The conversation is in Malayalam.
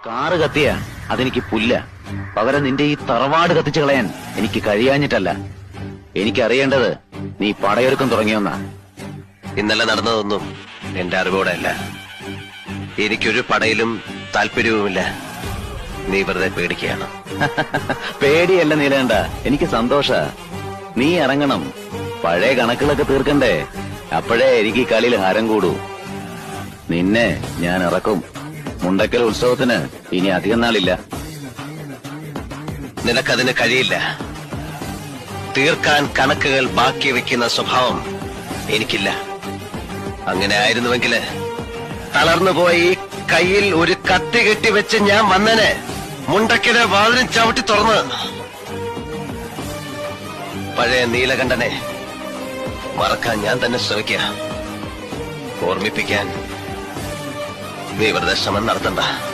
കാറ് കത്തിയ അതെനിക്ക് പുല്ല. പകരം നിന്റെ ഈ തറവാട് കത്തിച്ചു കളയാൻ എനിക്ക് കഴിയാഞ്ഞിട്ടല്ല. എനിക്കറിയേണ്ടത് നീ പടയൊരുക്കം തുടങ്ങിയൊന്നാ. ഇന്നലെ നടന്നതൊന്നും എന്റെ അറിവോടെയല്ല. എനിക്കൊരു പടയിലും താല്പര്യവുമില്ല. നീ വെറുതെ പേടിക്കുകയാണ്. പേടിയല്ല നീലേണ്ട, എനിക്ക് സന്തോഷ. നീ ഇറങ്ങണം, പഴയ കണക്കുകളൊക്കെ തീർക്കണ്ടേ. അപ്പോഴേ എനിക്ക് ഈ കളിയിൽ ഹരം കൂടൂ. നിന്നെ ഞാൻ ഇറക്കും. മുണ്ടക്കൽ ഉത്സവത്തിന് ഇനി അധികം നാളില്ല. നിനക്കതിന് കഴിയില്ല. തീർക്കാൻ കണക്കുകൾ ബാക്കി വെക്കുന്ന സ്വഭാവം എനിക്കില്ല. അങ്ങനെ ആയിരുന്നുവെങ്കില് തളർന്നുപോയി കയ്യിൽ ഒരു കത്തി കെട്ടിവെച്ച് ഞാൻ വന്നനെ മുണ്ടക്കിലെ വാതിലും ചവിട്ടി തുറന്ന്. പഴയ നീലകണ്ഠനെ മറക്കാൻ ഞാൻ തന്നെ ശ്രമിക്കുക. ഓർമ്മിപ്പിക്കാൻ നീ വെറുതെ ശ്രമം നടത്തണ്ട.